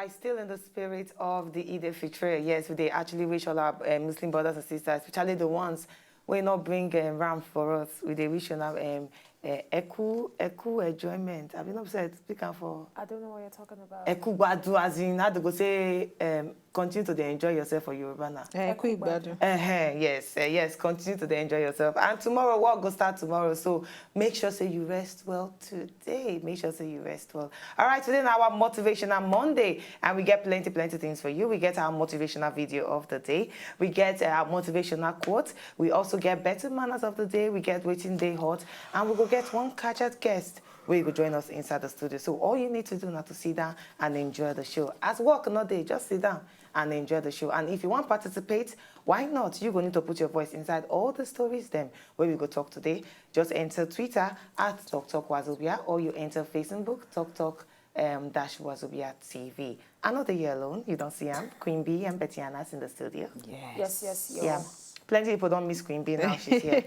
right, still in the spirit of the Eid al-Fitr. Yes, they actually wish all our Muslim brothers and sisters, especially the ones who not bring ram for us. They wish on eku enjoyment. Have you not said speaking for? I don't know what you're talking about. Eku gbadu, as in how to go say continue to enjoy yourself for Yoruba now. Eku gbadu. Yes, continue to enjoy yourself. And tomorrow, work go start tomorrow. So make sure say you rest well today. Make sure say you rest well. All right, today now our motivational Monday, and we get plenty things for you. We get our motivational video of the day. We get our motivational quote. We also get better manners of the day. We get waiting day hot, and we will get one catched guest where you will join us inside the studio. So all you need to do now to sit down and enjoy the show. As work not day, just sit down and enjoy the show. And if you want to participate, why not? You're going to put your voice inside all the stories them where we go talk today. Just enter Twitter at @TalkTalkWazobia, or you enter Facebook, TalkTalk-Wazobia TV. Another year alone, you don't see them. Queen B and Betty Anna's in the studio. Yes. Yeah. Plenty of people don't miss Queen B now. She's here.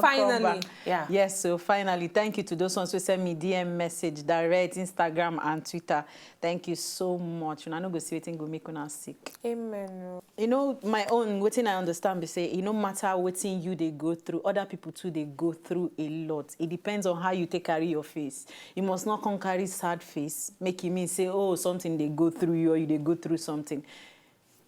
Finally. Yeah. Yes, so finally, thank you to those ones who send me DM message, direct, Instagram, and Twitter. Thank you so much. And I know go see wetin go make una sick. Amen. You know, my own, wetin I understand, be say, no matter wetin you they go through, other people too, they go through a lot. It depends on how you take carry your face. You must not come carry sad face, make you mean say, oh, something they go through you, or you they go through something.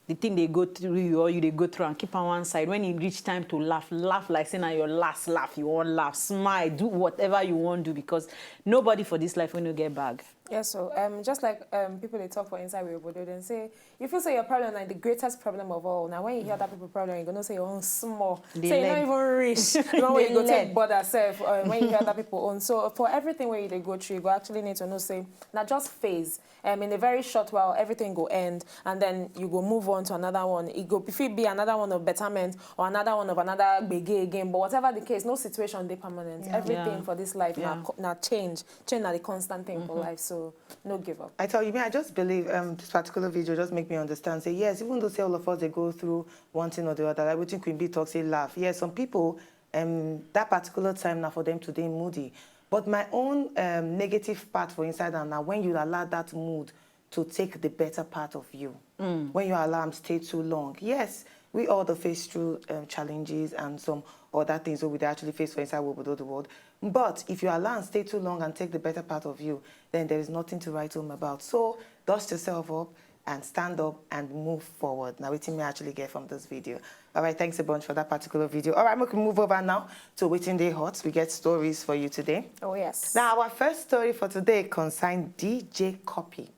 The thing they go through you, or you they go through, and keep on one side. When it reach time to laugh like saying your last laugh, you want laugh, smile, do whatever you want to do, because nobody for this life will get bag. Yes, so just like people they talk for inside with Obodo, then say, you feel say your problem like the greatest problem of all. Now when you hear other people's problem, you're gonna say your own small. Say you're not even rich. The one where you go take bother self when you hear other people own. So for everything where they go through, you go actually need to know say, not just phase. In a very short while, everything go end, and then you go move on to another one. It go if it be another one of betterment or another one of another bege again. But whatever the case, no situation they permanent. Yeah. Everything for this life now change now the constant thing for life. So no give up. I tell you, I just believe this particular video just make me understand. Say yes, even though say all of us they go through one thing or the other, like we think Queen B talk, say laugh. Yes, some people that particular time now for them today moody. But my own negative part for inside and now when you allow that mood to take the better part of you, when you allow them stay too long. Yes, we all face through challenges and some other things that we actually face for inside the world. But if you allow them stay too long and take the better part of you, then there is nothing to write home about. So dust yourself up and stand up and move forward. Now, what you may actually get from this video. All right, thanks a bunch for that particular video. All right, we can move over now to Waiting Day Hot. We get stories for you today. Oh, yes. Now, our first story for today concerns DJ Cuppy.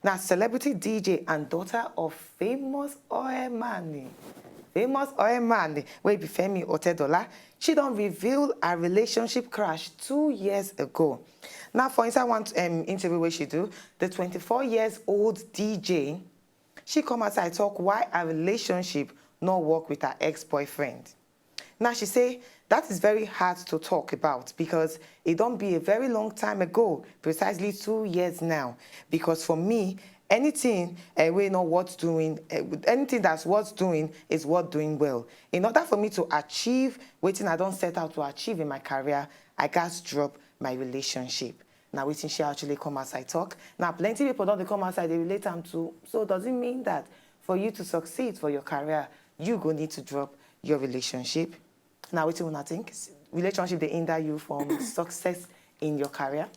Now, celebrity DJ and daughter of famous oil man, wey be Femi Otedola, she don't reveal a relationship crash 2 years ago. Now, for instance, one interview where she do, the 24-year-old DJ, she come outside talk why a relationship not work with her ex-boyfriend. Now, she say that is very hard to talk about because it don't be a very long time ago, precisely 2 years now. Because for me, anything we know what's doing, anything that's worth doing is worth doing well. In order for me to achieve what I don't set out to achieve in my career, I got to drop my relationship. Now, waiting she actually come outside talk. Now, plenty of people don't come outside, they relate them to. So does it mean that for you to succeed for your career, you go need to drop your relationship? Now, what do you think? Relationship, they hinder you from success in your career?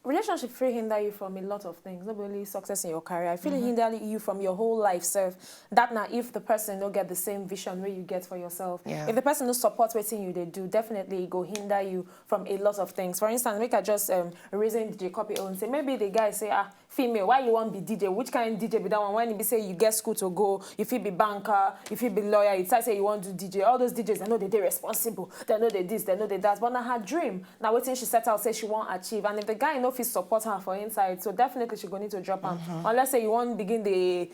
Relationship free hinder you from a lot of things, not only success in your career. I feel it hinder you from your whole life self. That now if the person don't get the same vision where you get for yourself. If the person don't support what you they do, definitely it go hinder you from a lot of things. For instance, make I just reason DJ Cuppy and say maybe the guy say, female, why you want be DJ? Which kind of DJ be that one? When you be say you get school to go, if you be banker, if you be lawyer, you say you want to do DJ. All those DJs, they know they're responsible. They know they this, they know they that. But now her dream, now waiting she set out say she won't achieve. And if the guy know if he support her for inside, so definitely she gonna need to drop him. Unless say you want begin the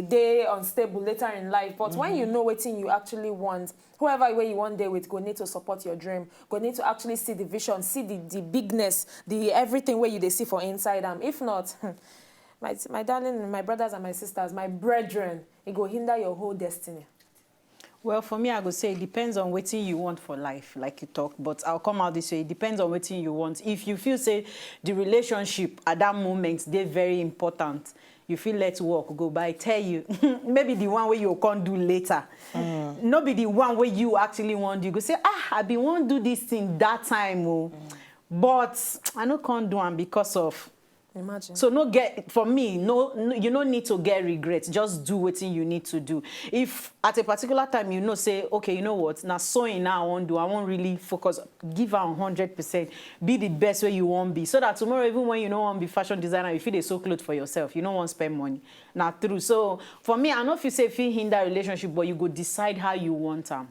day unstable later in life. But when you know what you actually want, whoever way you want there with go need to support your dream. Go need to actually see the vision, see the bigness, the everything where you they see for inside them. If not, my darling, my brothers and my sisters, my brethren, it go hinder your whole destiny. Well, for me, I would say it depends on what you want for life, like you talk. But I'll come out this way. It depends on what you want. If you feel, say, the relationship at that moment, they're very important, you feel let work go. But I tell you, maybe the one where you can't do later. Not be the one where you actually want to. You go say, I been want to do this thing that time. But I no can't do them because of... Imagine. So no get, for me, no, you don't need to get regret. Just do what you need to do. If at a particular time you know, say, okay, you know what, now sewing now I won't do. I won't really focus. Give her 100%. Be the best way you want to be. So that tomorrow, even when you don't want to be fashion designer, you feel they sew clothes for yourself. You don't want to spend money. Not true. So for me, I don't know if you say if you hinder relationship, but you go decide how you want them.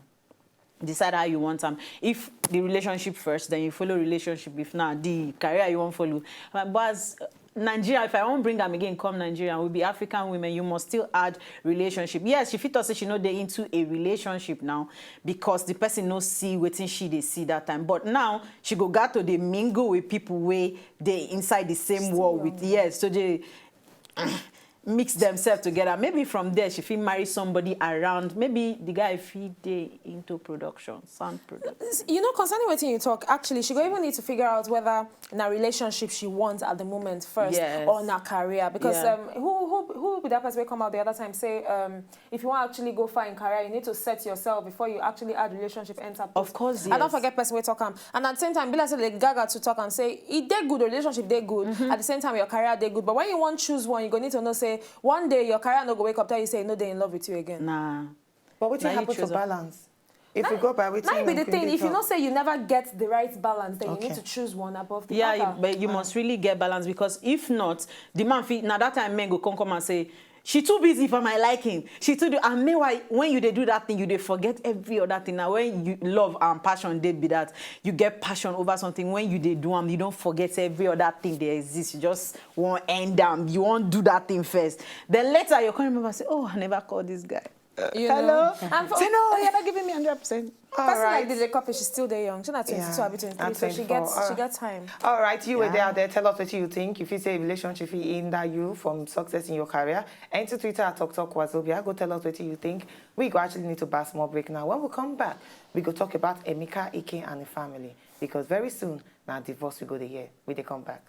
Decide how you want them. If the relationship first, then you follow relationship. If not, the career you want follow. But as Nigeria, if I won't bring them again, come Nigeria, we'll be African women, you must still add relationship. Yes, she fit us say she know they're into a relationship now because the person no see waiting she they see that time. But now she go got to the mingle with people where they inside the same world with, yes, so they mix themselves together. Maybe from there she feel marry somebody around. Maybe the guy feel they into production, sound production. You know, concerning what you talk, actually, she go even need to figure out whether in a relationship she wants at the moment first, yes, or in a career. Because yeah, who would that person come out the other time say, if you want to actually go far in career, you need to set yourself before you actually add relationship enter. Of course, yes. I don't forget person we talk and at the same time, be like say they gaga to talk and say, if they good, the relationship they good. At the same time, your career they good. But when you want to choose one, you go need to know say one day your career no go wake up till you say no, they in love with you again. Nah. But what happens for balance? If you go by which might be the thing. If you not say you never get the right balance, then you need to choose one above the other. Yeah, but you must really get balance because if not, the man feel now that time men go come and say she too busy for my liking. She too do, and meanwhile when you they do that thing, you they forget every other thing. Now when you love and passion, they be that you get passion over something. When you they do them, you don't forget every other thing they exist. You just won't end them. You won't do that thing first. Then later you can't remember say, oh, I never called this guy. Hello? Say no, you're not giving me 100%. Person like DJ Coffee, she's still there young. She's not 22, I'll be 23, so she gets time. All right, you were there out there. Tell us what you think. If you say relationship hinder you from success in your career, enter Twitter at TalkTalkWazobia. Go tell us what you think. We go actually need to buy a small break now. When we come back, we go talk about Emeka Ike and the family because very soon now divorce we go to hear. We they come back.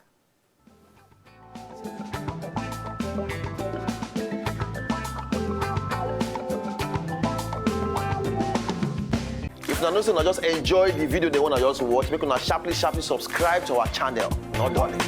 If you know, just enjoy the video they want to just watch, make sharply subscribe to our channel. Not darling.